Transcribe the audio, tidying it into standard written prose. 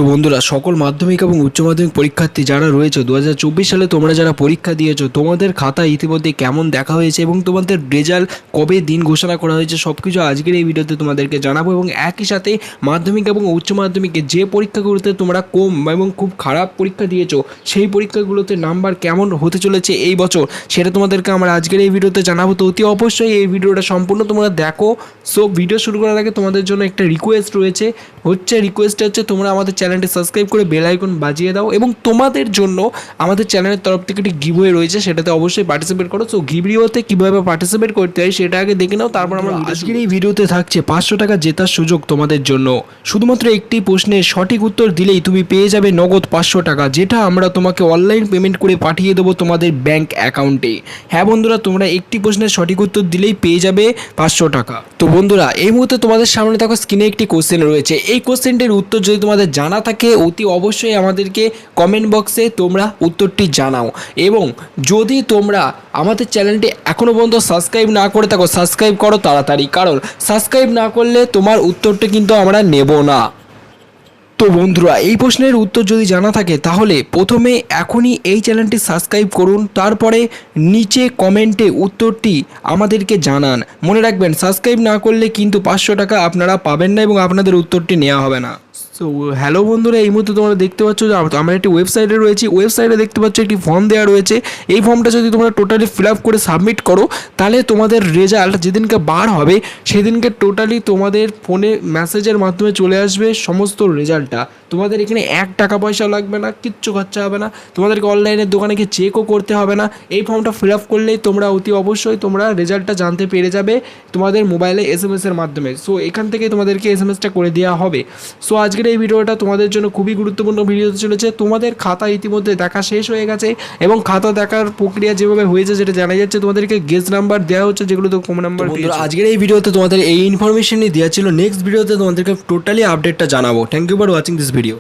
তো বন্ধুরা, সকল মাধ্যমিক এবং উচ্চ মাধ্যমিক পরীক্ষার্থী যারা রয়েছে 2024 সালে তোমরা যারা পরীক্ষা দিয়েছো, তোমাদের খাতা ইতিমধ্যে কেমন দেখা হয়েছে এবং তোমাদের রেজাল্ট কবে দিন ঘোষণা করা হয়েছে সব কিছু আজকের এই ভিডিওতে তোমাদেরকে জানাবো। এবং একই সাথে মাধ্যমিক এবং উচ্চ মাধ্যমিকে যে পরীক্ষাগুলোতে তোমরা কম এবং খুব খারাপ পরীক্ষা দিয়েছো সেই পরীক্ষাগুলোতে নাম্বার কেমন হতে চলেছে এই বছর সেটা তোমাদেরকে আমরা আজকের এই ভিডিওতে জানাবো। তো অতি অবশ্যই এই ভিডিওটা সম্পূর্ণ তোমরা দেখো। সো ভিডিও শুরু করার আগে তোমাদের জন্য একটা রিকোয়েস্ট রয়েছে, রিকোয়েস্টটা হচ্ছে তোমরা আমাদের চ্যানেলটি সাবস্ক্রাইব করে বেল আইকন বাজিয়ে দাও এবং তোমাদের জন্য আমাদের চ্যানেলের তরফ থেকে একটি গিভওয়ে রয়েছে, সেটাতে অবশ্যই পার্টিসিপেট করো। সো গিভওয়েতে কীভাবে পার্টিসিপেট করতে হয় সেটা আগে দেখে নাও, তারপর আমরা আজকের এই ভিডিওতে থাকছে 500 টাকা জেতার সুযোগ তোমাদের জন্য। শুধুমাত্র একটি প্রশ্নের সঠিক উত্তর দিলেই তুমি পেয়ে যাবে নগদ 500 টাকা, যেটা আমরা তোমাকে অনলাইন পেমেন্ট করে পাঠিয়ে দেবো তোমাদের ব্যাংক অ্যাকাউন্টে। হ্যাঁ বন্ধুরা, তোমরা একটি প্রশ্নের সঠিক উত্তর দিলেই পেয়ে যাবে 500 টাকা। তো বন্ধুরা, এই মুহূর্তে তোমাদের সামনে দেখো স্ক্রিনে একটি কোশ্চেন রয়েছে। এই কোশ্চেনটির উত্তর যদি তোমাদের জানা থাকে অতি অবশ্যই আমাদেরকে কমেন্ট বক্সে তোমরা উত্তরটি জানাও। এবং যদি তোমরা আমাদের চ্যানেলটি এখনও পর্যন্ত সাবস্ক্রাইব না করে থাকো, সাবস্ক্রাইব করো তাড়াতাড়ি, কারণ সাবস্ক্রাইব না করলে তোমার উত্তরটি কিন্তু আমরা নেব না। তো বন্ধুরা, এই প্রশ্নের উত্তর যদি জানা থাকে তাহলে প্রথমে এখনই এই চ্যানেলটি সাবস্ক্রাইব করুন, তারপরে নিচে কমেন্টে উত্তরটি আমাদেরকে জানান। মনে রাখবেন, সাবস্ক্রাইব না করলে কিন্তু 500 টাকা আপনারা পাবেন না এবং আপনাদের উত্তরটি নেওয়া হবে না। সো হ্যালো বন্ধুরা, এই মুহূর্তে তোমরা দেখতে পাচ্ছ যে আমরা একটি ওয়েবসাইটে রয়েছি। ওয়েবসাইটে দেখতে পাচ্ছ একটি ফর্ম দেওয়া রয়েছে। এই ফর্মটা যদি তোমরা টোটালি ফিল আপ করে সাবমিট করো তাহলে তোমাদের রেজাল্ট যেদিনকে বার হবে সেদিনকে টোটালি তোমাদের ফোনে মেসেজের মাধ্যমে চলে আসবে সমস্ত রেজাল্টটা। তোমাদের এখানে 1 টাকা পয়সা লাগবে না, কিচ্ছু খরচা হবে না, তোমাদেরকে অনলাইনের দোকানে গিয়ে চেকও করতে হবে না। এই ফর্মটা ফিল আপ করলেই তোমরা অতি অবশ্যই তোমরা রেজাল্টটা জানতে পেরে যাবে তোমাদের মোবাইলে SMS-এর মাধ্যমে। সো এখান থেকে তোমাদেরকে SMS-টা করে দেওয়া হবে। সো আজকের এই ভিডিওটা তোমাদের জন্য খুবই গুরুত্বপূর্ণ ভিডিও হতে চলেছে। তোমাদের খাতা ইতিমধ্যে দেখা শেষ হয়ে গেছে এবং খাতা দেখার প্রক্রিয়া যেভাবে হয়েছে যেটা জানা যাচ্ছে, তোমাদেরকে গেস নাম্বার দেওয়া হচ্ছে যেগুলো তো কম নাম্বার পেয়েছো। আজকের এই ভিডিওতে তোমাদের এই ইনফরমেশনই দেওয়া ছিল। নেক্সট ভিডিওতে তোমাদেরকে টোটালি আপডেটটা জানাবো। Thank you for watching this video.